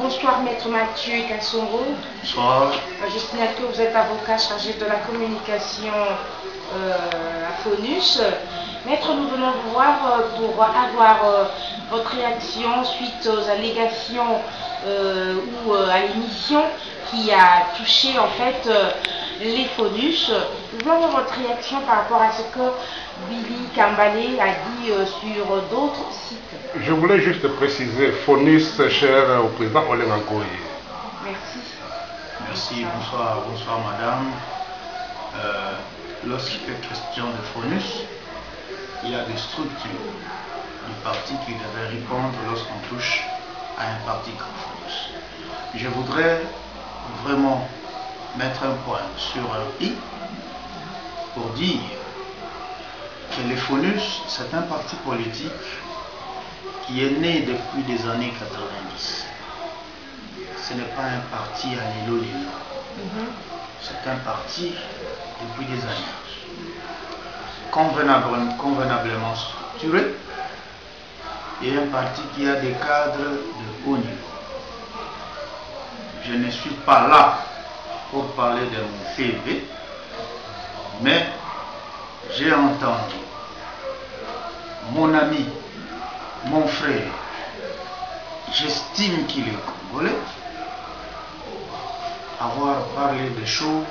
Bonsoir Maître Mathieu Kassongo. Bonsoir. Je signale que vous êtes avocat chargé de la communication à FONUS. Maître, nous venons vous voir pour avoir votre réaction suite aux allégations ou à l'émission qui a touché en fait les FONUS. Nous voulons avoir votre réaction par rapport à ce que Billy Kambale a dit sur d'autres sites. Je voulais juste préciser, FONUS, cher au président Olenga Nkoyi. Merci. Merci, bonsoir madame. Lorsqu'il est question de FONUS, il y a des structures du parti qui devaient répondre lorsqu'on touche à un parti comme FONUS. Je voudrais vraiment mettre un point sur un i pour dire que les FONUS, c'est un parti politique qui est né depuis des années 90. Ce n'est pas un parti à l'élo-lélo. C'est un parti depuis des années. Convenablement structuré et un parti qui a des cadres de haut niveau. Je ne suis pas là pour parler de mon CV, mais j'ai entendu mon ami, mon frère, j'estime qu'il est congolais, avoir parlé des choses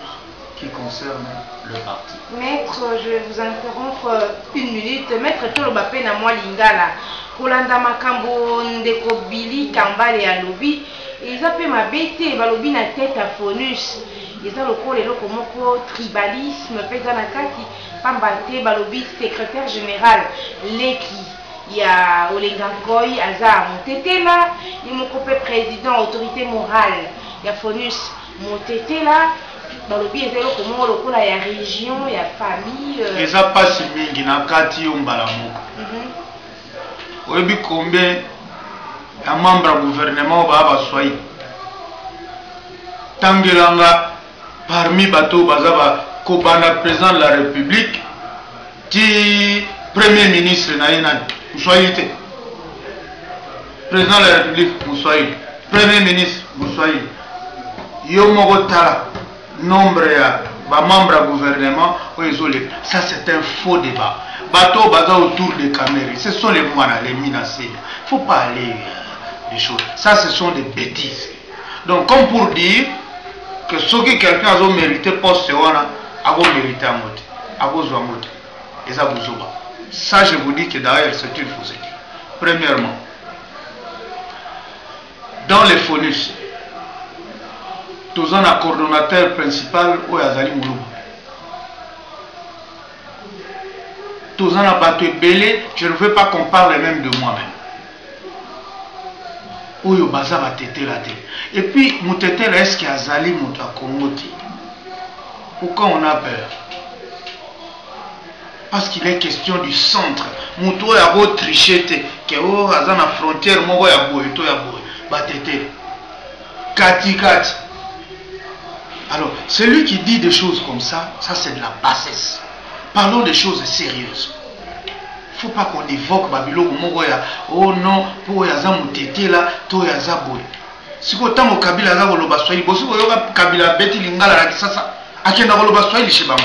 qui concernent le parti. Maître, je vais vous interrompre une minute. Maître Tolobape na mwa lingala. Kolanda makambo ndeko Billy Kambale alobi. Eza pe mabete balobi na tête à FONUS. Eza lokola eloko moko tribalisme peza na kati pambate balobi secrétaire général Leki. Ya Olenga Nkoyi aza motetela, ye moko pe président autorité morale ya FONUS motetela. Balobi eza eloko moko lokola ya région ya famille eza pasi mingi na kati yo mbala moko. Oyebi combien ya membre ya gouvernement baa baswai tangelanga parmi bato baza bakobanda président de la république ti premier ministre na ye nani Moussouaï te président de la république Moussouaï, premier ministre Moussouaï, yo moko tala nombre ya ba membre du gouvernement isolé. Ça c'est un faux débat. Bateau baza autour des caméras, ce sont les moines, les menacés. Il faut pas aller des choses. Ça ce sont des bêtises. Donc comme pour dire que ce que quelqu'un a mérité poste wana a mérité à moté, a besoin moté. Et ça vous oba. Ça je vous dis que d'ailleurs c'est une fausseté. Premièrement, dans les FONUS, tous un coordonnateur principal au Yazali Mouloum. Tous un abattu belé, je ne veux pas qu'on parle même de moi-même. Oyo baza va tété la tête. Et puis, moutété là, est-ce qu'il y a Zali Mouta Kongoti? Pourquoi on a peur? Parce qu'il est question du centre. Mouto ya go trichete, que o aza na frontière moko ya boy, to ya boy, batété. Kati kati. Alors, celui qui dit des choses comme ça, ça c'est de la bassesse. Parlons des choses sérieuses. Il ne faut pas qu'on évoque Babylone moko ya oh non, pour ya za mutete là, to ya za boy. Si ko tango kabila za koloba Swahili, bosi ko yoka kabila beti lingala la kisasa, akenda koloba Swahili chez bango.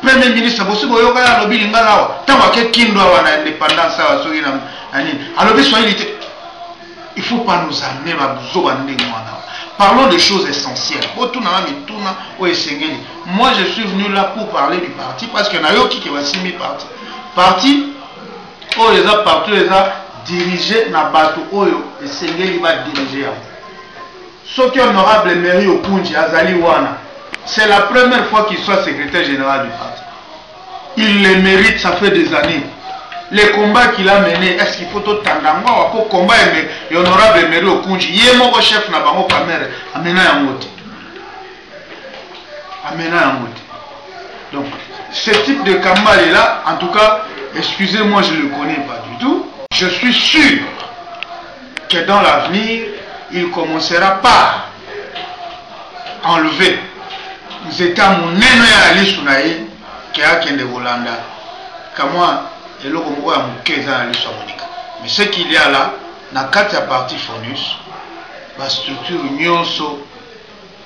Premier ministre bosi ko yoka ya lobi lingala wa, tango ake kindo wa na indépendance wa soki na nini. Alobi Swahili te. Il ne faut pas nous amener à nous amener. Parlons des choses essentielles. Moi, je suis venu là pour parler du parti parce qu'il y en a qui va signer parti. Parti, oh, les a partout, les a dirigé na bateau, oyo, et Sengeli va diriger. Ce qui est honorable Mairie Okunji, Azali Wana, c'est la première fois qu'il soit secrétaire général du parti. Il le mérite, ça fait des années. Les combats qu'il a menés, est-ce qu'il faut tout tandangwa ou combat et honorable Mairie Okunji, il est mon chef na bango kamere, amena yangote. Amena yangote. Donc, ce type de Kambale là, en tout cas, excusez-moi, je ne le connais pas du tout. Je suis sûr que dans l'avenir, il commencera par enlever. Nous étions à mon nez à l'Isunaï, qui a Kende Volanda. Comme moi, et le Congo a mon 15 ans à l'Issomonika. Mais ce qu'il y a là, dans 4 parties FONUS, ba structure nyonso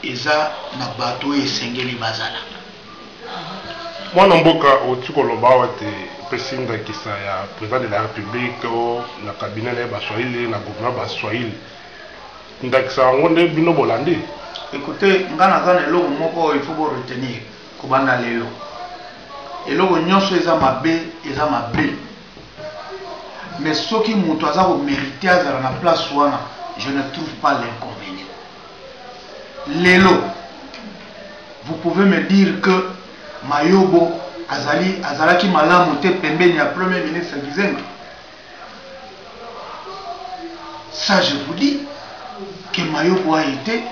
eza na bato esengeli bazala. Mwana mboka otikoloba wate president kisa ya président de la République na cabinet na Baswahili na gouvernement Baswahili ndakisa yango nde bino bolandi. Écoutez, ngana zana eloko moko il faut bo retenir kubanda lelo. Eloko nyonso eza mabe, eza mabe. Mais soki mutu aza ko mériter azala na place wana, je ne trouve pas l'inconvénient. Lelo, vous pouvez me dire que Mayobo azalaki malamu te pembeni ya premier ministre Gizengi. Ça je vous dis que Mayobo a été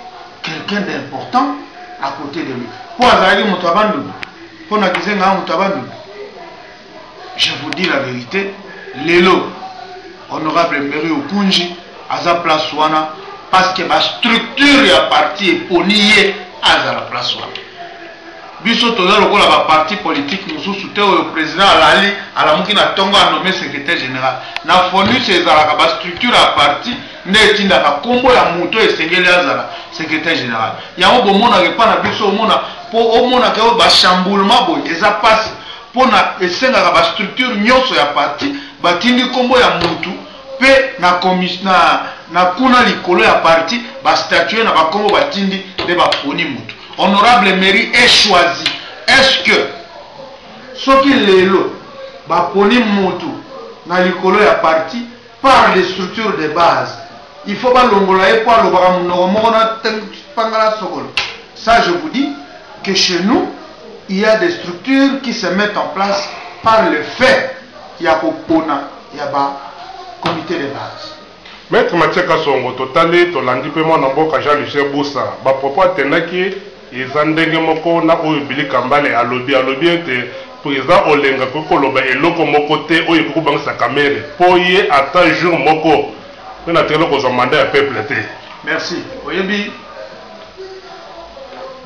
quelqu'un d'important à côté de lui. Pour azalaki moto abandu, pour na Gizengi a moto abandu. Je vous dis la vérité, lelo honorable Mberi Okunji aza place wana parce que ma structure ya parti est poniye aza la place wana. Biso toza lokola ba parti politique mususu te o président alali alamuki na tongo a nommé secrétaire général. Na FONUS ezalaka ba structure ya parti nde tindaka kombo ya muto esengeli azala secrétaire général. Yango bomona ke pa na biso omona po omona ke ba chamboulement boy eza passe pona esengaka ba structure nyonso ya parti batindi kombo ya mutu pe na commission na kuna likolo ya parti ba statue na ba kombo batindi de ba poni mutu. Honorable Mberi est choisi. Est-ce que ce qui est là, bah poni mutu na likolo ya parti par les structures de base, il faut pas longola et pas le baramona pangala sokolo. Ça je vous dis que chez nous il y a des structures qui se mettent en place par le fait il y a kopona il y a ba comité de base. Maître Mathieu Kasongo totali tolandi pe mwana mboka Jean-Lucien Boussa ba propos tenaki ezandenge moko na oyo Billy Kambale alobi ete président olenga kokoloba eloko moko te oyo kokubangisa kamere po ye ata jour moko na telo ko mandat ya peuple te. Merci. Oyebi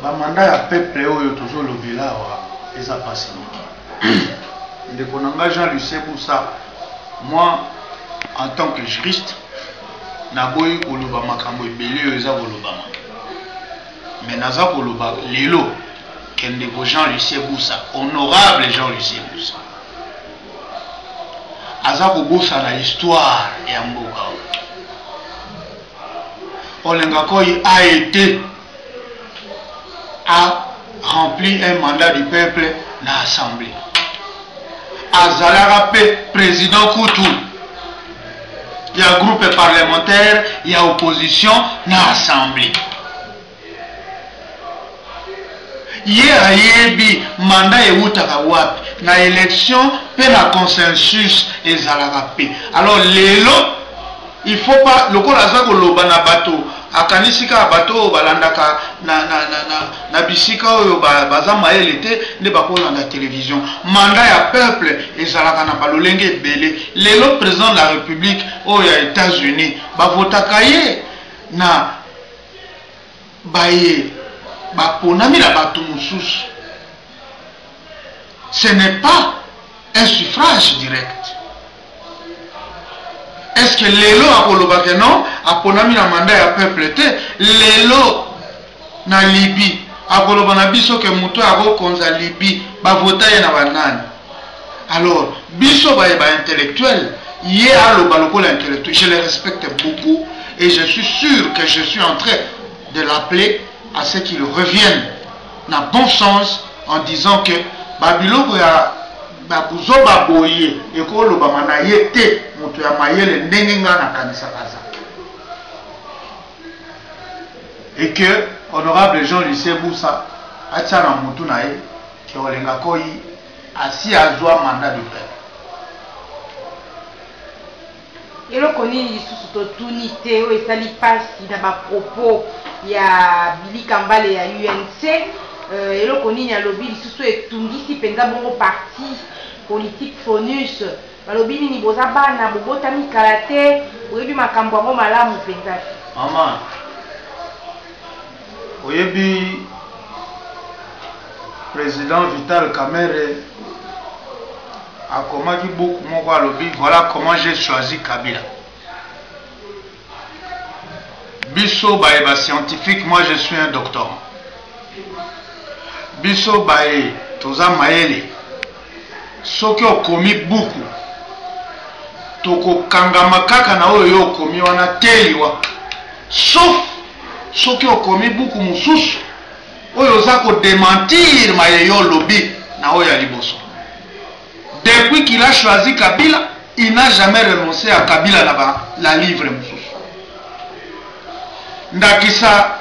ba mandat ya peuple oyo tozo lobela wa eza passé. Ndeko nanga Jean-Lucien Boussa, moi en tant que juriste naboyi koloba makambo ebele oyo eza kolobama. Mais naza koloba lelo kendeko Jean-Lucien Boussa, honorable Jean-Lucien Boussa, aza kobosa na histoire ya mboka Olenga Koyi a rempli un mandat du peuple dans l'Assemblée. Azalaka pe président Koutou. Il y a groupe parlementaire, il y a opposition dans l'Assemblée. Yebi mandat eutaka wapi na élection pe na consensus ezalaka pe. Alors lelo il faut pas lokola za koloba na bato akanisika bato balandaka na bisika oyo baza maele te nde bakola na télévision. Mandat ya peuple ezalaka na balolenge ebele. Lelo président de la République oyo ya États-Unis bavotaka ye na baye baponami la bato mususu. Ce n'est pas un suffrage direct. Est-ce que lelo akoloba que non aponami na mandat ya peuple te? Lelo na Libye akoloba na biso ke muto akokonza Libye bavota ye na banani? Alors biso ba intellectuel ye aloba lokola intellectuel, je le respecte beaucoup et je suis sûr que je suis en train de l'appeler à ce qu'il revienne dans bon sens en disant que babiloko ya babuzo baboye ekoloba mana yete moto ya mayele ndenge nga na kanisa kaza. Et que honorable Jean-Lucien Boussa atia na mutu na ye ke Olenga Koyi asi azwa mandat de peuple. eloko nini lisusu totuni te oyo esali pasi na bapropos ya Billy Kambale ya UNC? Eloko nini alobi lisusu etungisi mpenza bongo parti politique FONUS? Balobi nini boza bana bobotami kala te oyebi makambo yango malamu mpenza? Mama oyebi président Vital Kamerhe akomaki beaucoup moko alobi voilà comment j'ai choisi Kabila. Bisso bae scientifique, moi je suis un doctorant. Bisso bae toza maele. Soki okomi buku. Toko kangama kaka na oyo okomi wana teliwa. Sauf soki okomi buku mususu. Oyo za ko démentir mayeyo lobi na oyo ya liboso. Depuis qu'il a choisi Kabila, il n'a jamais renoncé à Kabila là-bas, la livre mususu. Ndakisa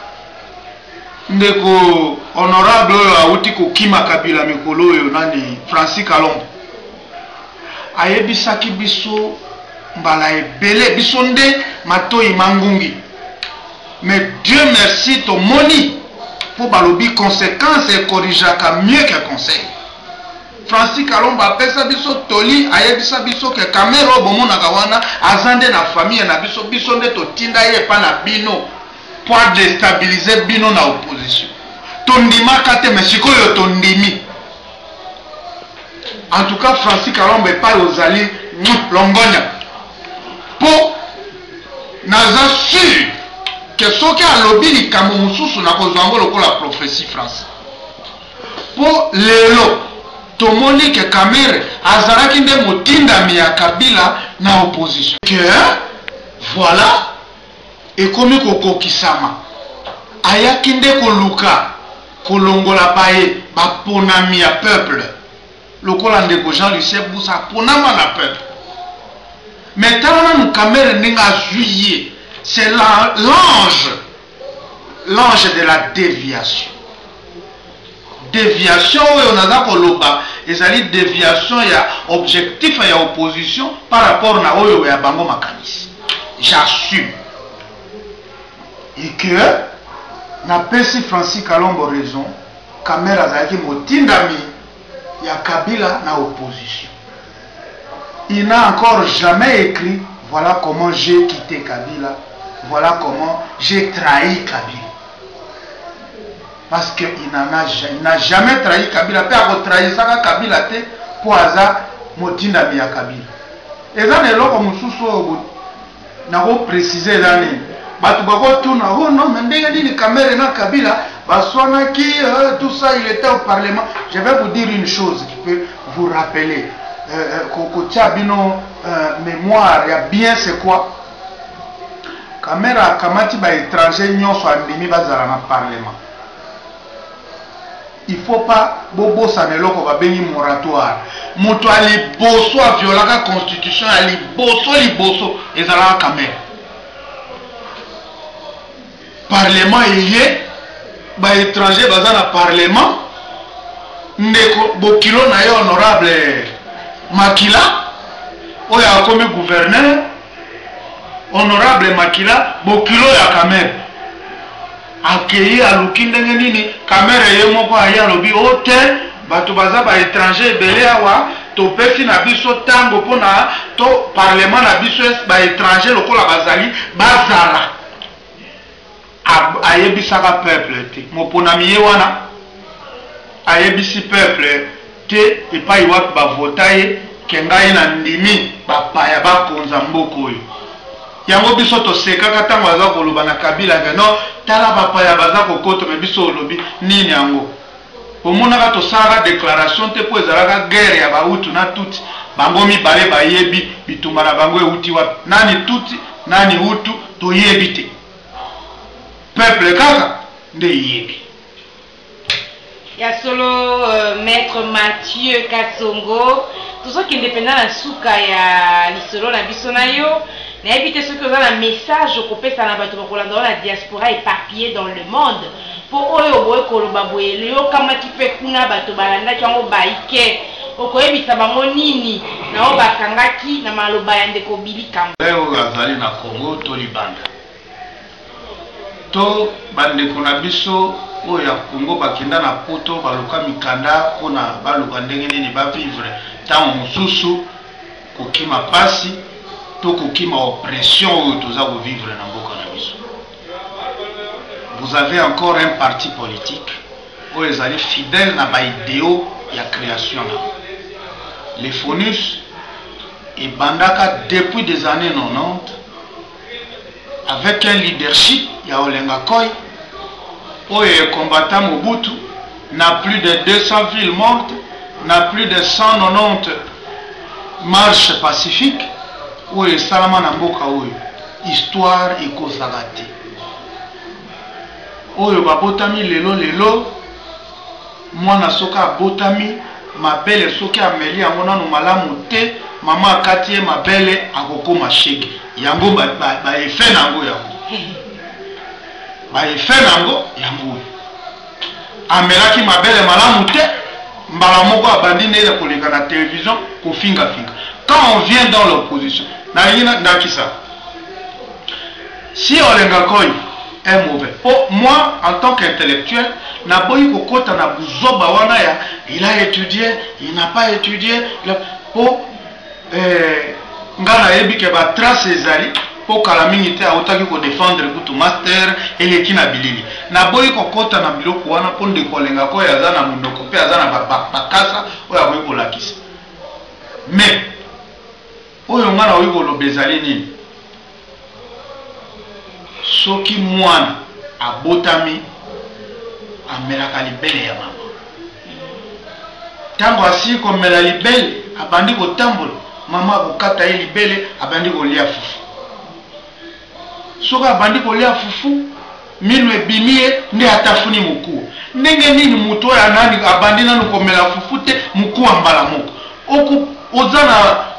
ndeko honorable auti ko kima Kabila mikolo yo nani Francis Kalombo. Ayebisaki biso mbala ebele biso nde matoi mangungi. Mais Dieu merci to moni pour balobi conséquences et corrigeaka mieux que conseil. Francis Kalombo apesa biso toli ayebisa biso ke kamero bomonaka wana azande na famille na biso biso nde totinda ye pa na bino pour déstabiliser bino na opposition. Tondimaka te mais sikoyo tondimi. En tout cas Francis Kalombo epai ozali longonya. Po naza sûr que soki alobi likambo mosusu na kozwa ngo lokola prophétie France. Po lelo tomoni ke Kamere azalaki nde motindami ya Kabila na opposition. Que voilà ekomi kokokisama. Ayaki nde koluka kolongola baye baponami ya peuple. Lokola ndeko Jean-Lucien Boussa ponama na peuple. Mais tala na Kamere ninga juillet, c'est l'ange de la déviation. Déviation oyo naza koloba ezali déviation ya objectif ya opposition par rapport na oyo ya bango makanisi. J'assume. Et que na pesi Francis Kalombo raison, Kamere azalaki motindami ya Kabila na opposition. Il n'a encore jamais écrit voilà comment j'ai quitté Kabila, voilà comment j'ai trahi Kabila. Parce qu'il n'a jamais trahi Kabila. Pe ako trahi saka Kabila te po aza motinda mi ya Kabila. Eza neloko mususu na ko préciser dani. Batu bako tuna oh non mais ndenge nini Kamere na Kabila baswana ki tout ça il était au parlement. Je vais vous dire une chose qui peut vous rappeler kokotia bino mémoire ya bien c'est quoi. Kamera kamati ba étranger nyonso andimi bazala na parlement. Il faut pas bobo saneloko ba bengi moratoire. Moto ali boso a violaka constitution ali boso ezala Kamera. Parlement yé ba étranger bazala parlement ndeko bokilo na yo honorable Makila oyo akomi gouverneur honorable Makila bokilo ya Kamere akei aluki ndenge nini Kamere ye moko aya lobi ote bato baza ba étranger ebele awa topesi na biso tango mpona to parlement na biso ba étranger lokola bazali bazala ayebisaka peuple te moponami ye wana ayebisi peuple te epai wapi bavota ye ke ngai na ndimi bapaya bakonza mboka oyo. Yango biso tosekaka ntango aza koloba na Kabila ke no tala bapaya baza kokota me biso olobi nini yango. Omonaka tosalaka déclaration te po ezalaka guerre ya bahutu na tuti bango mibale bayebi bitumba na bango euti wapi nani tuti nani hutu toyebi te. Peuple kaka nde yebi. Ya solo maître Mathieu Katsongo tout ce qui est indépendant na suka ya lisolo na biso na yo na éviter ce que dans un message au kopesa na bato bakolanda na diaspora éparpillée dans le monde pour oyo boye koloba boye leo kama kipe kuna bato balanda kyango baike okoyebisa bango nini na o bakangaki na maloba ya ndeko Billy Kamba leo azali na Congo to libanda to bandeko na biso oyo ya Congo bakenda na poto baluka mikanda mpona baluka ndenge nini bavivre ntango mosusu kokima pasi to kokima oppression oyo toza kovivre na mboka na biso. Vous avez encore un parti politique oyo ezali fidèle na baideo ya création na les FONUS ebandaka depuis des années 90 avec un leadership, ya Olenga Koy, où est combattant Mobutu, n'a plus de 200 villes mortes, n'a plus de 190 marches pacifiques, où est Salama Namboka, où histoire et Kozagati. Où est Babotami Lelo, moi na soka Botami, ma belle soka Amélie, amona no malamu te, maman Katie, ma belle agoko machege. Yango ba efe nango yango. Ba efe nango yango. Amelaki ma belle malamu te, mbala moko abandi nele koleka na télévision ko finga. Quand on vient dans l'opposition, na kisa. Si Olenga Koy est mauvais, pour moi en tant qu'intellectuel, na boyi kokota na buzoba wana ya, il a étudié, il n'a pas étudié, pour ngana yebi ke ba trace ezali pour kala mingi te autaki ko défendre kutu master eleki na bilili na boyi kokota na biloko wana pour de Olenga Koy aza na munoko pe aza na bakasa oya boyi kolakisa mais oyo ngana oyi kolobezali nini soki mwana abotami amelaka libele ya mama tango asili komela libele abandi kotambola mama akokata ye libele abandi kolia fufu soki abandi kolia fufu minu ebimi ye nde atafuni mokuwa ndenge nini moto oyo anani abandi nanu komela fufu te mokuwa mbala moko oza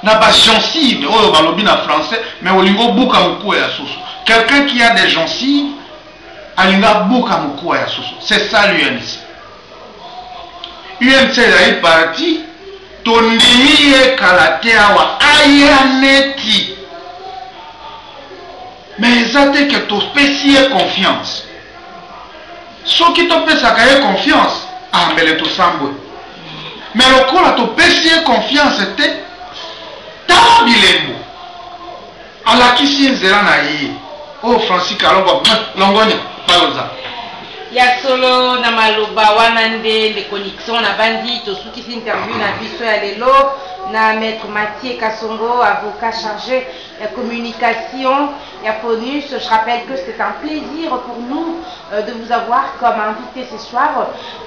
na bagencive oyo balobi na français mais olingo buka mokuwa ya soso. Quelqu'un qui a des gencives alinga buka mokuwa ya soso. C'est ça l'UNC. UNC est parti tondimi ye kalate awa ayaneti mais ezate que topesi ye confiance soki topesaka ye confiance ambele tosambwe mais lokola topesi ye confiance te tala bilembo alakisi nzela na ye oyo Francis Kalongo longonya baloza ya solo na maloba wana nde connexion na bandi tosukisi interview na biso ya lelo na maître Mathieu Kasongo, avocat chargé de communication et à Ponus. Je rappelle que c'est un plaisir pour nous de vous avoir comme invité ce soir.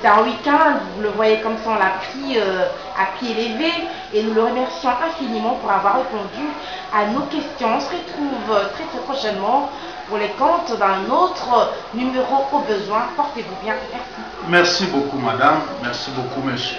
C'est un week-end, vous le voyez comme ça, on l'a pris à pied levé et nous le remercions infiniment pour avoir répondu à nos questions. On se retrouve très très prochainement pour les comptes d'un autre numéro au besoin. Portez-vous bien. Merci. Merci beaucoup madame, merci beaucoup monsieur.